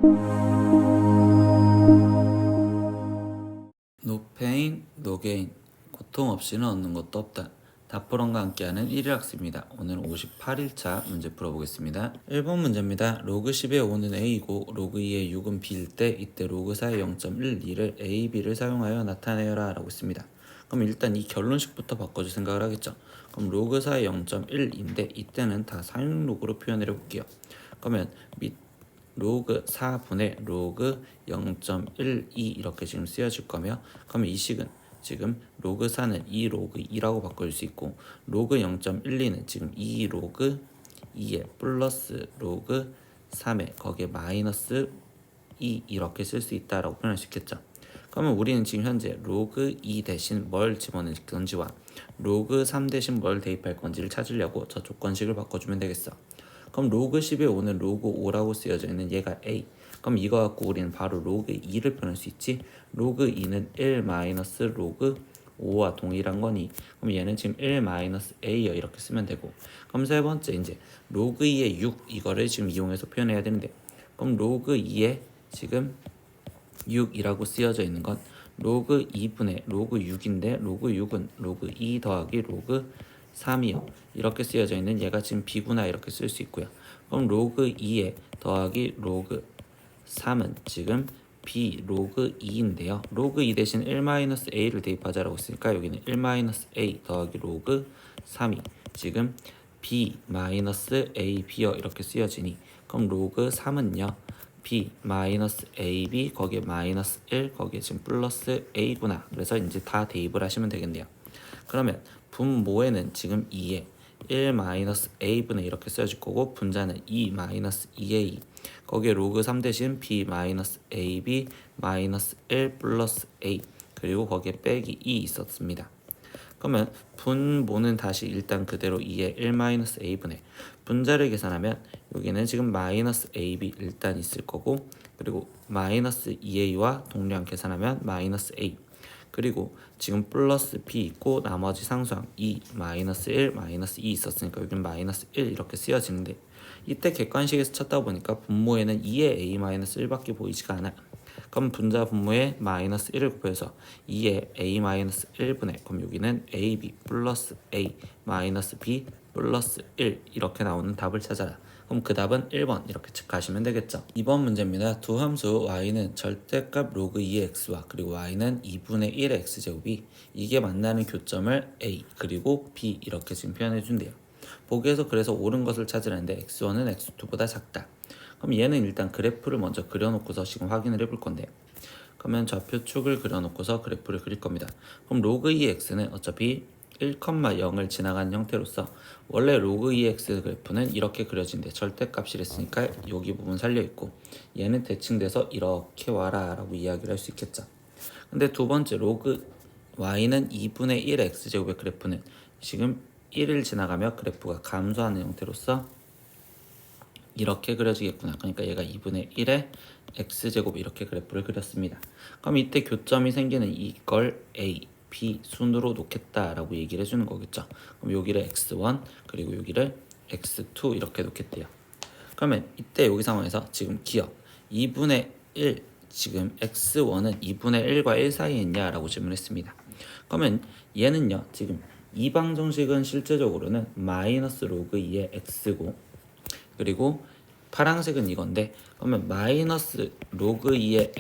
No pain, no gain. 고통 없이는 얻는 것도 없다. 다프런과 함께하는 1일 학습입니다. 오늘 58일차 문제 풀어보겠습니다. 1번 문제입니다. 로그 10의 5는 A이고 로그 2의 6은 B일 때 이때 로그 4의 0.12를 A, B를 사용하여 나타내어라 라고 했습니다. 그럼 일단 이 결론식부터 바꿔줄 생각을 하겠죠. 그럼 로그 4의 0.1인데 이때는 다 사용 로그로 표현을 해볼게요. 그러면 로그 4분의 로그 0.12 이렇게 지금 쓰여질 거며, 그러면 이 식은 지금 로그 4는 2 로그 2라고 바꿔줄 수 있고, 로그 0.12는 지금 2 로그 2에 플러스 로그 3에 거기에 마이너스 2 이렇게 쓸 수 있다라고 표현할 수 있겠죠. 그러면 우리는 지금 현재 로그 2 대신 뭘 집어넣을 건지와 로그 3 대신 뭘 대입할 건지를 찾으려고 저 조건식을 바꿔주면 되겠어. 그럼 로그 10의 5는 로그 5라고 쓰여져 있는 얘가 A. 그럼 이거 갖고 우리는 바로 로그 2를 표현할 수 있지. 로그 2는 1 마이너스 로그 5와 동일한 거니, 그럼 얘는 지금 1 마이너스 A여 이렇게 쓰면 되고, 그럼 세 번째 이제 로그 2의 6 이거를 지금 이용해서 표현해야 되는데, 그럼 로그 2에 지금 6이라고 쓰여져 있는 건 로그 2분의 로그 6인데, 로그 6은 로그 2 더하기 로그 3이요 이렇게 쓰여져 있는 얘가 지금 B구나 이렇게 쓸 수 있고요. 그럼 로그 2에 더하기 로그 3은 지금 B 로그 2인데요. 로그 2 대신 1-A를 대입하자라고 했으니까 여기는 1-A 더하기 로그 3이 지금 B-AB여 이렇게 쓰여지니, 그럼 로그 3은요 B-AB 거기에 마이너스 1 거기에 지금 플러스 A구나. 그래서 이제 다 대입을 하시면 되겠네요. 그러면 분모에는 지금 2에 1-A분의 이렇게 써줄 거고, 분자는 2-2A 거기에 로그 3 대신 B-AB 마이너스 1 플러스 A 그리고 거기에 빼기 2 있었습니다. 그러면 분모는 다시 일단 그대로 2에 1-A분의 분자를 계산하면 여기는 지금 마이너스 AB 일단 있을 거고, 그리고 마이너스 2A와 동량 계산하면 마이너스 A 그리고 지금 플러스 B 있고 나머지 상수항 2, 마이너스 1, 마이너스 2 있었으니까 여기는 마이너스 1 이렇게 쓰여지는데, 이때 객관식에서 찾다 보니까 분모에는 2의 A-1밖에 보이지가 않아요. 그럼 분자 분모에 마이너스 1을 곱해서 2의 A-1분의, 그럼 여기는 AB 플러스 A 마이너스 B 플러스 1 이렇게 나오는 답을 찾아라. 그럼 그 답은 1번 이렇게 체크하시면 되겠죠. 2번 문제입니다. 두 함수 y는 절대값 로그 2의 x와 그리고 y는 2분의 1의 x제곱이 이게 만나는 교점을 a 그리고 b 이렇게 지금 표현해 준대요. 보기에서 그래서 옳은 것을 찾으라는데 x1은 x2보다 작다. 그럼 얘는 일단 그래프를 먼저 그려놓고서 지금 확인을 해볼 건데, 그러면 좌표축을 그려놓고서 그래프를 그릴 겁니다. 그럼 로그 2x는 어차피 1,0을 지나가는 형태로서 원래 로그 2x 그래프는 이렇게 그려진대. 절대값이랬으니까 여기 부분 살려있고, 얘는 대칭돼서 이렇게 와라 라고 이야기를 할 수 있겠죠. 근데 두 번째 로그 y는 2분의 1 x제곱의 그래프는 지금 1을 지나가며 그래프가 감소하는 형태로서 이렇게 그려지겠구나. 그러니까 얘가 2분의 1의 x제곱 이렇게 그래프를 그렸습니다. 그럼 이때 교점이 생기는 이걸 a, b 순으로 놓겠다라고 얘기를 해주는 거겠죠. 그럼 여기를 x1 그리고 여기를 x2 이렇게 놓겠대요. 그러면 이때 여기 상황에서 지금 기억 2분의 1 지금 x1은 2분의 1과 1 사이에 있냐라고 질문했습니다. 그러면 얘는요 지금 이 방정식은 실제적으로는 마이너스 로그 2의 x고, 그리고 파란색은 이건데, 그러면 마이너스 로그 2의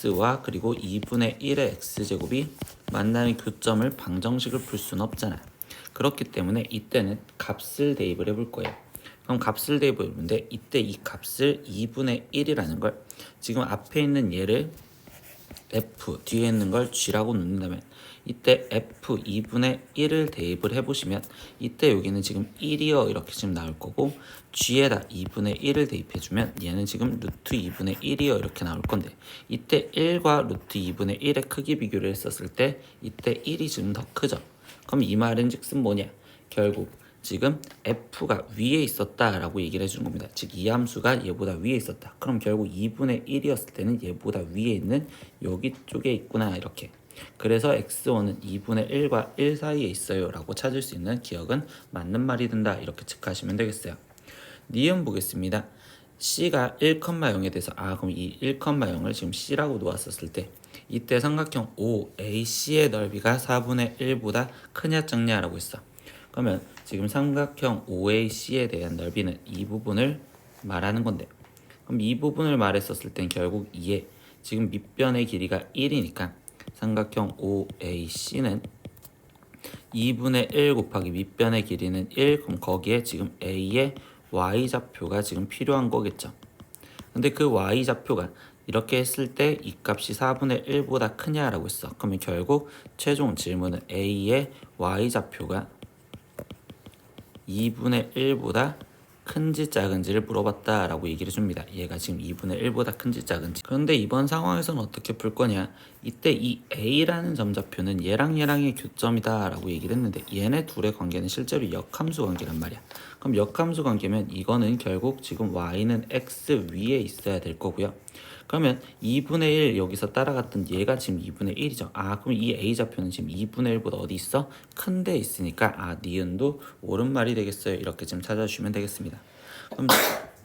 x와 그리고 2분의 1의 x제곱이 만나는 교점을 방정식을 풀 수는 없잖아요. 그렇기 때문에 이때는 값을 대입을 해볼 거예요. 그럼 값을 대입을 해보는데 이때 이 값을 2분의 1이라는 걸 지금 앞에 있는 얘를 F 뒤에 있는 걸 G라고 놓는다면 이때 F 2분의 1을 대입을 해보시면 이때 여기는 지금 1이요 이렇게 지금 나올 거고, G에다 2분의 1을 대입해주면 얘는 지금 루트 2분의 1이요 이렇게 나올 건데, 이때 1과 루트 2분의 1의 크기 비교를 했었을 때 이때 1이 지금 더 크죠. 그럼 이 말은 즉슨 뭐냐, 결국 지금 f가 위에 있었다라고 얘기를 해주는 겁니다. 즉 이 함수가 얘보다 위에 있었다. 그럼 결국 2분의 1이었을 때는 얘보다 위에 있는 여기 쪽에 있구나 이렇게. 그래서 x1은 2분의 1과 1 사이에 있어요 라고 찾을 수 있는 기억은 맞는 말이 된다 이렇게 체크하시면 되겠어요. 니은 보겠습니다. C가 1,0에 대해서 그럼 이 1,0을 지금 C라고 놓았었을 때 이때 삼각형 OAC의 넓이가 4분의 1보다 크냐 작냐라고 했어. 그러면 지금 삼각형 OAC에 대한 넓이는 이 부분을 말하는 건데, 그럼 이 부분을 말했었을 땐 결국 2에 지금 밑변의 길이가 1이니까 삼각형 OAC는 2분의 1 곱하기 밑변의 길이는 1. 그럼 거기에 지금 A의 Y좌표가 지금 필요한 거겠죠. 근데 그 Y좌표가 이렇게 했을 때 이 값이 4분의 1보다 크냐라고 했어. 그러면 결국 최종 질문은 A의 Y좌표가 2분의 1보다 큰지 작은지를 물어봤다라고 얘기를 해줍니다. 얘가 지금 2분의 1보다 큰지 작은지. 그런데 이번 상황에서는 어떻게 풀 거냐? 이때 이 A라는 점좌표는 얘랑 얘랑의 교점이다 라고 얘기를 했는데 얘네 둘의 관계는 실제로 역함수 관계란 말이야. 그럼 역함수 관계면 이거는 결국 지금 Y는 X 위에 있어야 될 거고요. 그러면 2분의 1 여기서 따라갔던 얘가 지금 2분의 1이죠. 그럼 이 A좌표는 지금 2분의 1보다 어디 있어? 큰 데 있으니까 니은도 옳은 말이 되겠어요. 이렇게 지금 찾아주시면 되겠습니다. 그럼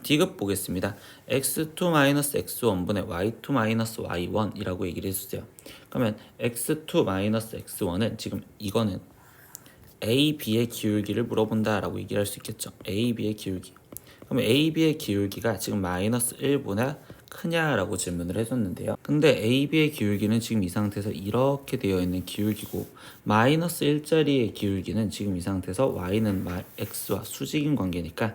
D급 보겠습니다. x2-x1분의 y2-y1 이라고 얘기를 해주세요. 그러면 x2-x1은 지금 이거는 A, B의 기울기를 물어본다 라고 얘기할 수 있겠죠. A, B의 기울기. 그러면 A, B의 기울기가 지금 마이너스 1보다 크냐라고 질문을 해줬는데요. 근데 A, B의 기울기는 지금 이 상태에서 이렇게 되어 있는 기울기고 마이너스 1짜리의 기울기는 지금 이 상태에서 Y는 X와 수직인 관계니까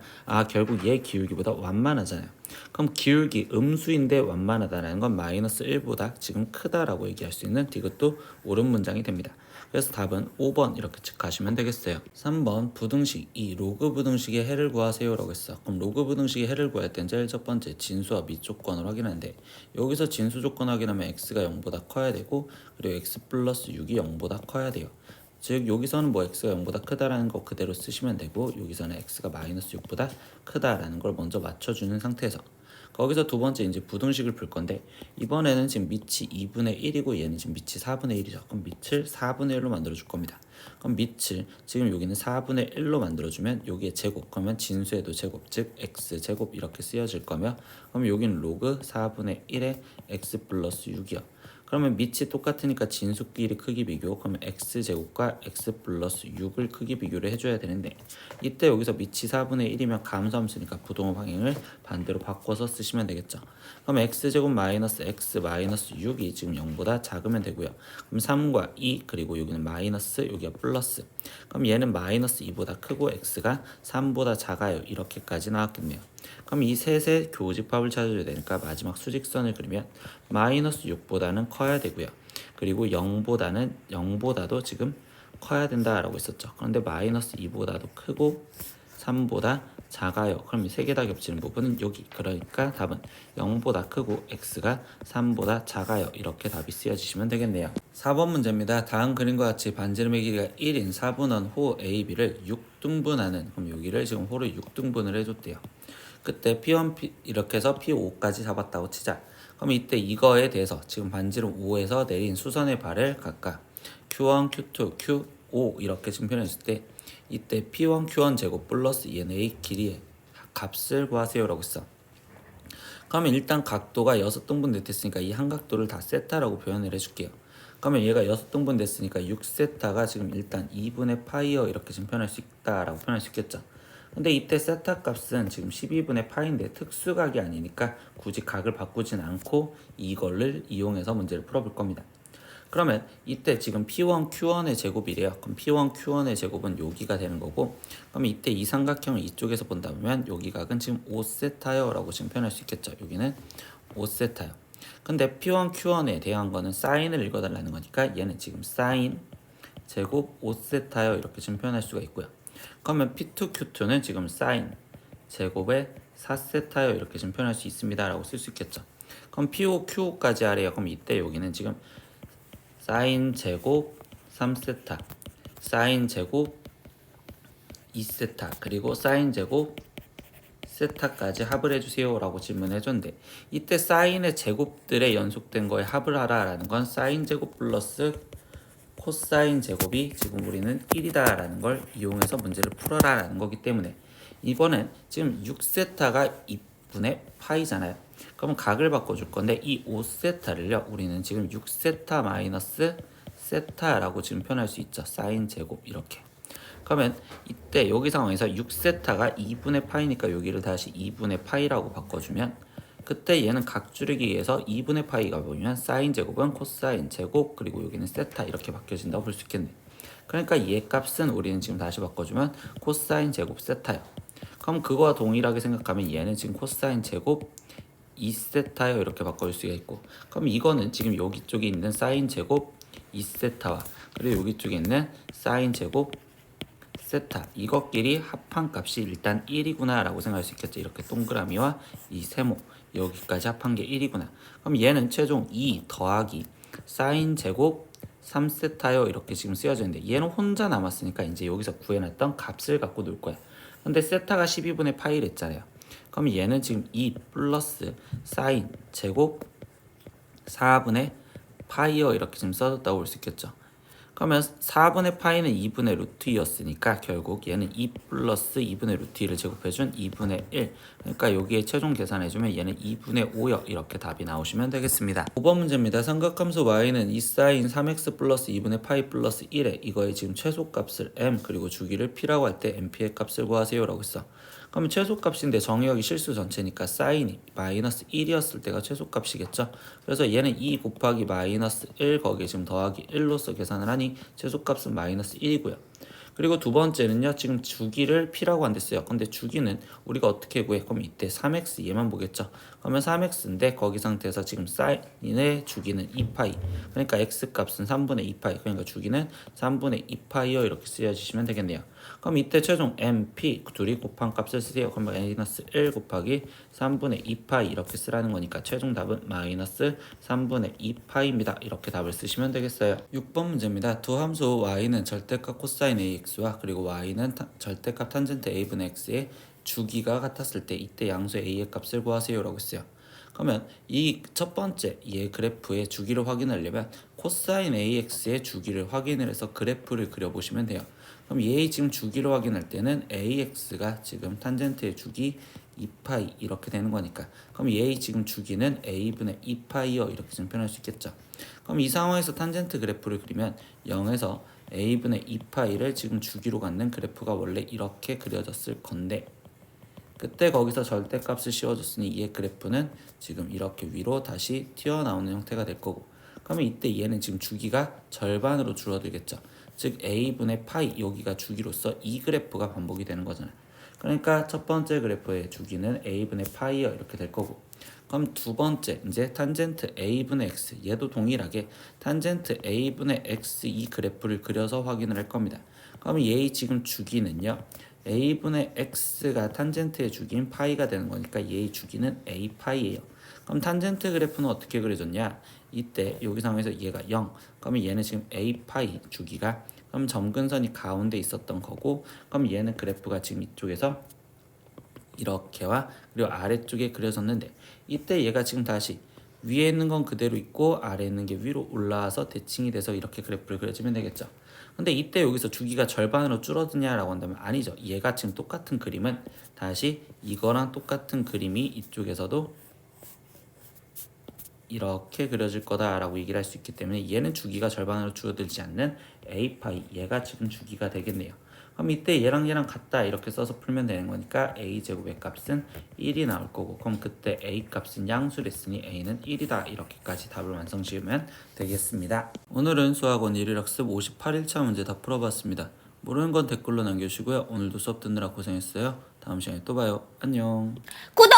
결국 얘 기울기보다 완만하잖아요. 그럼 기울기 음수인데 완만하다는 건 마이너스 1보다 지금 크다라고 얘기할 수 있는 이것도 옳은 문장이 됩니다. 그래서 답은 5번 이렇게 체크하시면 되겠어요. 3번 부등식 로그 부등식의 해를 구하세요 라고 했어. 그럼 로그 부등식의 해를 구할 땐 제일 첫 번째 진수와 밑조건을 확인하는데 여기서 진수 조건 확인하면 x가 0보다 커야 되고 그리고 x 플러스 6이 0보다 커야 돼요. 즉 여기서는 x가 0보다 크다라는 거 그대로 쓰시면 되고 여기서는 x가 마이너스 6보다 크다라는 걸 먼저 맞춰주는 상태에서 거기서 두 번째 이제 부등식을 풀 건데 이번에는 지금 밑이 2분의 1이고 얘는 지금 밑이 4분의 1이죠. 그럼 밑을 4분의 1로 만들어 줄 겁니다. 그럼 밑을 지금 여기는 4분의 1로 만들어 주면 여기에 제곱 그러면 진수에도 제곱 즉 x 제곱 이렇게 쓰여질 거며 그럼 여기는 로그 4분의 1에 x 플러스 6이요. 그러면 밑이 똑같으니까 진수끼리 크기 비교 그러면 x제곱과 x 플러스 6을 크기 비교를 해줘야 되는데 이때 여기서 밑이 4분의 1이면 감소함수니까 부동호 방향을 반대로 바꿔서 쓰시면 되겠죠. 그럼 x제곱 마이너스 x 마이너스 6이 지금 0보다 작으면 되고요. 그럼 3과 2 그리고 여기는 마이너스 여기가 플러스 그럼 얘는 마이너스 2보다 크고 x가 3보다 작아요. 이렇게까지 나왔겠네요. 그럼 이 셋의 교집합을 찾아줘야 되니까 마지막 수직선을 그리면 마이너스 6보다는 커야 되고요. 그리고 0보다도 지금 커야 된다라고 했었죠. 그런데 마이너스 2보다도 크고 3보다 작아요. 그럼 이 세 개 다 겹치는 부분은 여기. 그러니까 답은 0보다 크고 x가 3보다 작아요. 이렇게 답이 쓰여지시면 되겠네요. 4번 문제입니다. 다음 그림과 같이 반지름의 길이가 1인 4분원 호 AB를 6등분하는 그럼 여기를 지금 호를 6등분을 해줬대요. 그때 P1, 이렇게 해서 P5까지 잡았다고 치자. 그럼 이때 이거에 대해서 지금 반지름 5에서 내린 수선의 발을 각각 Q1, Q2, Q5 이렇게 증표했을 때 이때 P1, Q1 제곱 플러스 ENA 길이의 값을 구하세요 라고 했어. 그러면 일단 각도가 6등분 됐으니까 이 한 각도를 다 세타라고 표현을 해줄게요. 그러면 얘가 6등분 됐으니까 6세타가 지금 일단 2분의 파이어 이렇게 지금 표현할 수 있다라고 표현할 수 있겠죠. 근데 이때 세타 값은 지금 12분의 파인데 특수각이 아니니까 굳이 각을 바꾸진 않고 이거를 이용해서 문제를 풀어볼 겁니다. 그러면 이때 지금 P1, Q1의 제곱이래요. 그럼 P1, Q1의 제곱은 여기가 되는 거고 그럼 이때 이 삼각형을 이쪽에서 본다면 여기 각은 지금 5세타요 라고 지금 표현할 수 있겠죠. 여기는 5세타요. 근데 P1, Q1에 대한 거는 사인을 읽어달라는 거니까 얘는 지금 사인 제곱 5세타요 이렇게 지금 표현할 수가 있고요. 그러면 P2, Q2는 지금 사인 제곱에 4세타요 이렇게 지금 표현할 수 있습니다 라고 쓸 수 있겠죠. 그럼 P5, Q5까지 하래요. 그럼 이때 여기는 지금 사인 제곱 3세타 사인 제곱 2세타 그리고 사인 제곱 세타까지 합을 해주세요 라고 질문을 해줬는데 이때 사인의 제곱들의 연속된 거에 합을 하라 라는 건 사인 제곱 플러스 코사인 제곱이 지금 우리는 1이다 라는 걸 이용해서 문제를 풀어라 라는 거기 때문에 이번엔 지금 6세타가 2분의 파이잖아요. 그러면 각을 바꿔줄 건데 이 5세타를요 우리는 지금 6세타 마이너스 세타라고 지금 표현할 수 있죠. 사인 제곱 이렇게. 그러면 이때 여기 상황에서 6세타가 2분의 파이니까 여기를 다시 2분의 파이라고 바꿔주면 그때 얘는 각 줄이기 위해서 2분의 파이가 보면 사인 제곱은 코사인 제곱 그리고 여기는 세타 이렇게 바뀌어진다고 볼 수 있겠네. 그러니까 얘 값은 우리는 지금 다시 바꿔주면 코사인 제곱 세타요. 그럼 그거와 동일하게 생각하면 얘는 지금 코사인 제곱 2세타요 이렇게 바꿔줄 수가 있고, 그럼 이거는 지금 여기 쪽에 있는 사인 제곱 2세타와 그리고 여기 쪽에 있는 사인 제곱 세타 이것끼리 합한 값이 일단 1이구나 라고 생각할 수 있겠죠. 이렇게 동그라미와 이 세모 여기까지 합한 게 1이구나. 그럼 얘는 최종 2 더하기 사인 제곱 3세타요 이렇게 지금 쓰여져 있는데 얘는 혼자 남았으니까 이제 여기서 구해놨던 값을 갖고 놀 거야. 근데 세타가 12분의 파이랬잖아요. 그럼 얘는 지금 2 플러스 사인 제곱 4분의 파이어 이렇게 지금 써졌다고 볼 수 있겠죠. 그러면 4분의 파이는 2분의 루트 2였으니까 결국 얘는 2 플러스 2분의 루트 2를 제곱해준 2분의 1. 그러니까 여기에 최종 계산해주면 얘는 2분의 5여 이렇게 답이 나오시면 되겠습니다. 5번 문제입니다. 삼각함수 y는 2 사인 3x 플러스 2분의 파이 플러스 1에 이거의 지금 최소값을 m 그리고 주기를 p라고 할 때 mp의 값을 구하세요 라고 했어. 그러면 최소값인데 정의역이 실수 전체니까 사인이 마이너스 1이었을 때가 최소값이겠죠. 그래서 얘는 2 곱하기 마이너스 1 거기에 지금 더하기 1로서 계산을 하니 최소값은 마이너스 1이고요. 그리고 두 번째는요. 지금 주기를 p라고 안 됐어요. 근데 주기는 우리가 어떻게 구해? 그럼 이때 3x 얘만 보겠죠. 그러면 3x인데 거기 상태에서 지금 사인의 주기는 2파이. 그러니까 x값은 3분의 2파이. 그러니까 주기는 3분의 2파이요. 이렇게 쓰여주시면 되겠네요. 그럼 이때 최종 mp 둘이 곱한 값을 쓰세요. 그럼 마이너스 1 곱하기 3분의 2파이 이렇게 쓰라는 거니까 최종 답은 마이너스 3분의 2파이입니다. 이렇게 답을 쓰시면 되겠어요. 6번 문제입니다. 두 함수 y는 절대값 코사인 ax와 그리고 y는 절대값 탄젠트 a분의 x의 주기가 같았을 때 이때 양수 a의 값을 구하세요 라고 했어요. 그러면 이 첫 번째 얘 그래프의 주기를 확인하려면 코사인 ax의 주기를 확인을 해서 그래프를 그려보시면 돼요. 그럼 얘의 지금 주기를 확인할 때는 ax가 지금 탄젠트의 주기 2파이 이렇게 되는 거니까 그럼 얘의 지금 주기는 a분의 2파이요 이렇게 좀 표현할 수 있겠죠. 그럼 이 상황에서 탄젠트 그래프를 그리면 0에서 a분의 2파이를 지금 주기로 갖는 그래프가 원래 이렇게 그려졌을 건데 그때 거기서 절대값을 씌워줬으니 얘 그래프는 지금 이렇게 위로 다시 튀어나오는 형태가 될 거고, 그러면 이때 얘는 지금 주기가 절반으로 줄어들겠죠. 즉 a분의 파이 여기가 주기로서 이 그래프가 반복이 되는 거잖아요. 그러니까 첫 번째 그래프의 주기는 a분의 파이어 이렇게 될 거고, 그럼 두 번째 이제 탄젠트 a분의 x 얘도 동일하게 탄젠트 a분의 x 이 그래프를 그려서 확인을 할 겁니다. 그러면 얘의 지금 주기는요 a분의 x가 탄젠트의 주기인 파이가 되는 거니까 얘의 주기는 a 파이예요. 그럼 탄젠트 그래프는 어떻게 그려졌냐? 이때 여기 상황에서 얘가 0. 그러면 얘는 지금 a 파이 주기가 그럼 점근선이 가운데 있었던 거고, 그럼 얘는 그래프가 지금 이쪽에서 이렇게와 그리고 아래쪽에 그려졌는데 이때 얘가 지금 다시 위에 있는 건 그대로 있고 아래에 있는 게 위로 올라와서 대칭이 돼서 이렇게 그래프를 그려주면 되겠죠. 근데 이때 여기서 주기가 절반으로 줄어드냐라고 한다면 아니죠. 얘가 지금 똑같은 그림은 다시 이거랑 똑같은 그림이 이쪽에서도 이렇게 그려질 거다라고 얘기를 할 수 있기 때문에 얘는 주기가 절반으로 줄어들지 않는 a파이 얘가 지금 주기가 되겠네요. 그럼 이때 얘랑 같다 이렇게 써서 풀면 되는 거니까 a제곱의 값은 1이 나올 거고, 그럼 그때 a 값은 양수랬으니 a는 1이다 이렇게까지 답을 완성지으면 되겠습니다. 오늘은 수학원 1일 학습 58일차 문제 다 풀어봤습니다. 모르는 건 댓글로 남겨주시고요. 오늘도 수업 듣느라 고생했어요. 다음 시간에 또 봐요. 안녕. 구독!